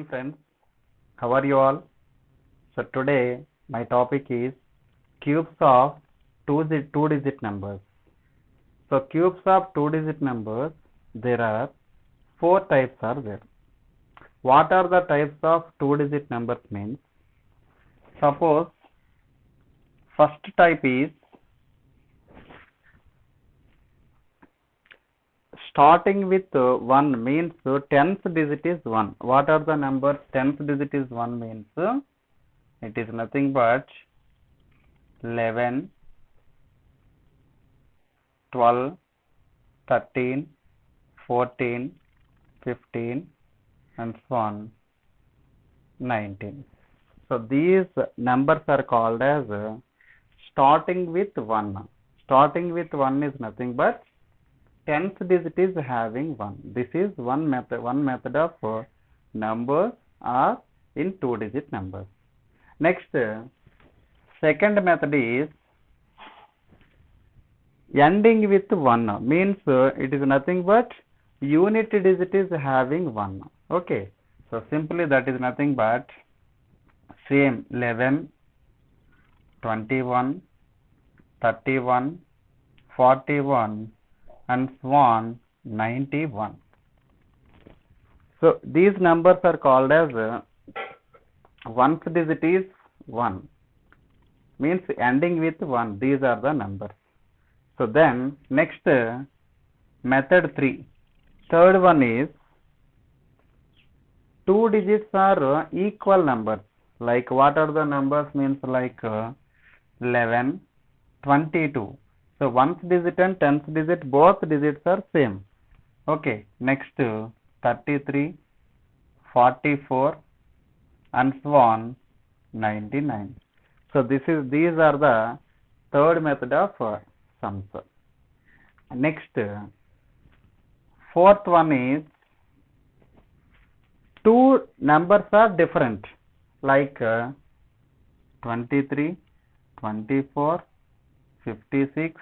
friends, how are you all? So today my topic is cubes of two-digit numbers. So cubes of two-digit numbers, there are four types are there. What are the types of two-digit numbers means? Suppose first type is starting with 1 means 10th digit is 1. What are the numbers? 10th digit is 1 means it is nothing but 11, 12, 13, 14, 15 and so on 19. So these numbers are called as starting with 1. Starting with 1 is nothing but 10th digit is having 1. This is one method of numbers are in two-digit numbers. Next, second method is ending with 1 means it is nothing but unit digit is having 1. Okay, so simply that is nothing but same 11, 21, 31, 41 and so on 91. So these numbers are called as ones digit is 1 means ending with 1. These are the numbers. So then next method 3. Third one is two digits are equal numbers. Like what are the numbers means like 11, 22. So 1st digit and 10th digit both digits are same. Okay, next 33, 44 and so on 99. So these are the third method of sums. Next fourth one is two numbers are different like 23, 24, 56,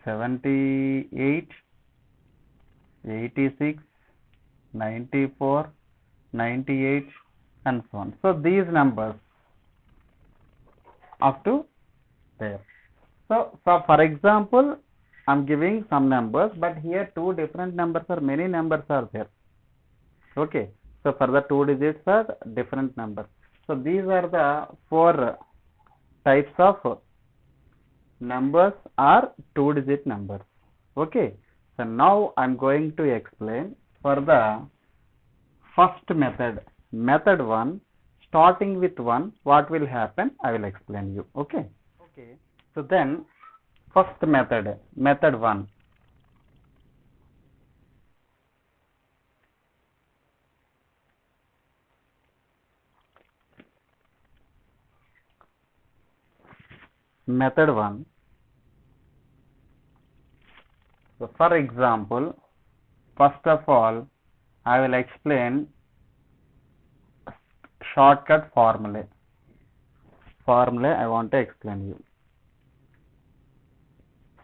78, 86, 94, 98 and so on. So these numbers up to there. So for example, I am giving some numbers, but here two different numbers or many numbers are there. Okay, so for the two digits are different numbers. So these are the four types of numbers are two-digit numbers. Okay, so now I am going to explain for the first method, method 1, starting with 1, what will happen, I will explain you. Okay, so then first method, method 1. Method 1. So for example, first of all, I will explain shortcut formula. I want to explain you.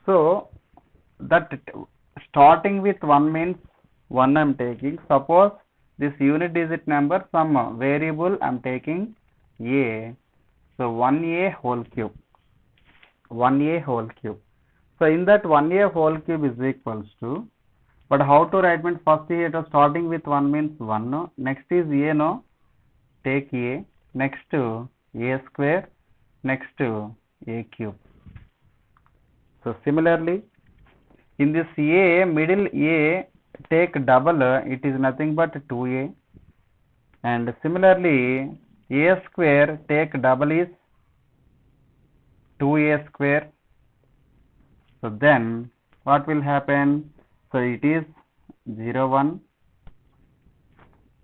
So that starting with 1 means 1 I am taking. Suppose this unit digit number, some variable I am taking a. So 1a whole cube. 1a whole cube. So in that 1a whole cube is equals to, but how to write means first here it was starting with 1 means 1 no. Next is a no, take a, next to a square, next to a cube. So similarly in this a, middle a, take double, it is nothing but 2a, and similarly a square, take double is 2a square. So then what will happen? So it is 0 1,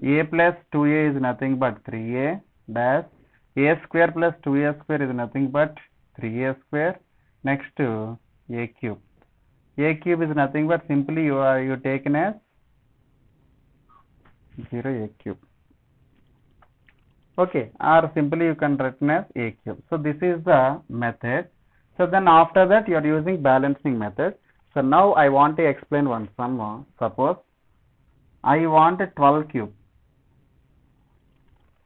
a plus 2a is nothing but 3a dash, a square plus 2a square is nothing but 3a square, next to a cube. A cube is nothing but simply you taken as 0 a cube. Okay, or simply you can written as a cube. So this is the method. So then after that you are using balancing method. So now I want to explain one sum. Suppose I want a 12 cube.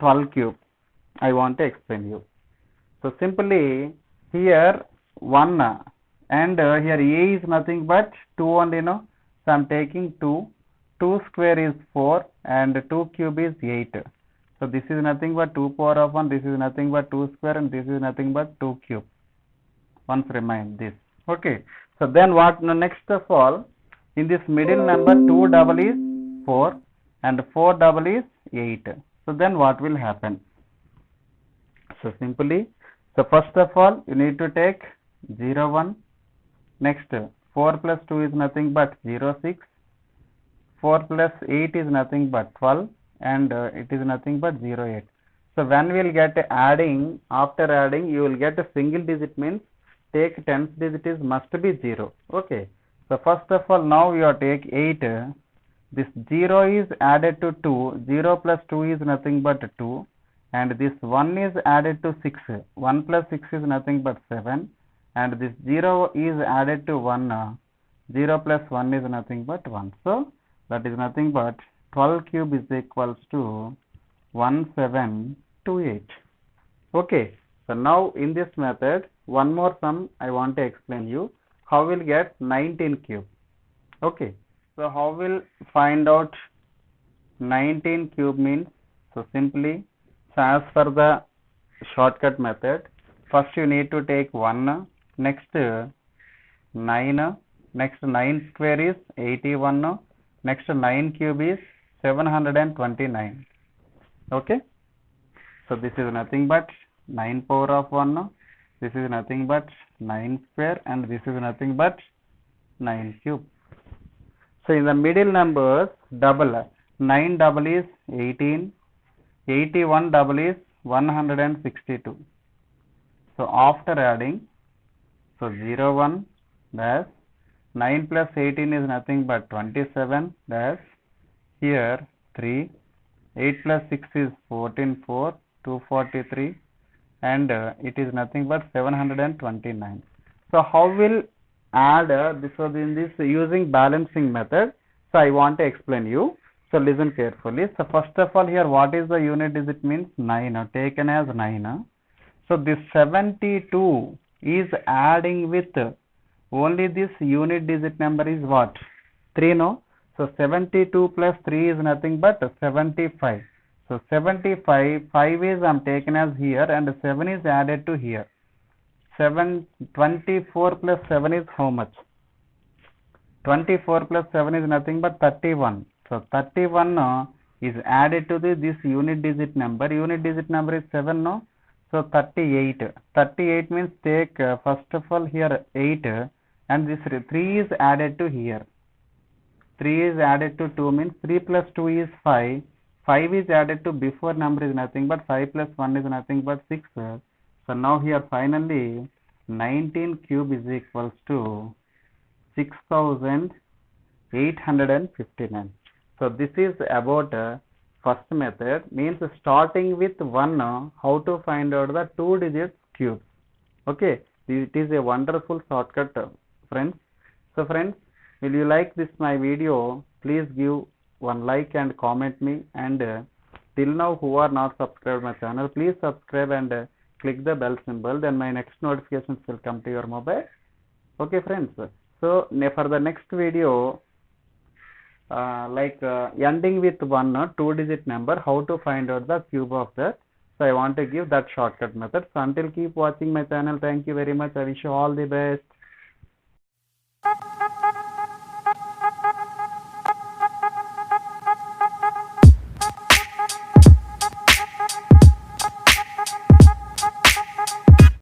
12 cube. I want to explain you. So simply here 1 and here a is nothing but 2 only, no. So I am taking 2. 2 square is 4 and 2 cube is 8. So this is nothing but 2 power of 1. This is nothing but 2 square and this is nothing but 2 cube. Once remind this. Okay. So then what next of all, in this middle number 2 double is 4 and 4 double is 8. So then what will happen? So simply, so first of all you need to take 0 1. Next 4 plus 2 is nothing but 0 6. 4 plus 8 is nothing but 12 and it is nothing but 0 8. So when we will get adding, after adding you will get a single digit, means take tens digit is must be 0. Okay. So first of all now you are take 8. This 0 is added to 2. 0 plus 2 is nothing but 2. And this 1 is added to 6. 1 plus 6 is nothing but 7. And this 0 is added to 1. 0 plus 1 is nothing but 1. So that is nothing but 12 cube is equals to 1728. Okay. So now in this method, one more sum I want to explain you. How we'll get 19 cube? Okay. So how we'll find out 19 cube means? So simply, so as per the shortcut method, first you need to take 1, next 9, next 9 square is 81, next 9 cube is 729. Okay. So this is nothing but 9 power of 1, this is nothing but 9 square and this is nothing but 9 cube. So in the middle numbers double, 9 double is 18, 81 double is 162. So after adding, so 0 1 dash 9 plus 18 is nothing but 27 dash here 3, 8 plus 6 is 14 4 243 and it is nothing but 729. So how will add this was in this using balancing method? So I want to explain you. So listen carefully. So first of all here what is the unit digit means? 9 taken as 9. So this 72 is adding with only this unit digit number is what? 3, no? So 72 plus 3 is nothing but 75. So 75, 5 is I am taken as here and 7 is added to here. 24 plus 7 is how much? 24 plus 7 is nothing but 31. So 31 is added to this unit digit number. Unit digit number is 7, no? So 38. 38 means take first of all here 8 and this 3 is added to here. 3 is added to 2 means 3 plus 2 is 5. 5 is added to before number is nothing but 5 plus 1 is nothing but 6. So now here finally 19 cube is equals to 6859. So this is about first method, means starting with 1 how to find out the 2 digits cubes. Okay, it is a wonderful shortcut friends. So friends, will you like this my video? Please give one like and comment me, and till now who are not subscribed my channel, please subscribe and click the bell symbol, then my next notifications will come to your mobile. Okay friends, so for the next video ending with 1 2 digit number, how to find out the cube of that. So I want to give that shortcut method. So until keep watching my channel. Thank you very much. I wish you all the best.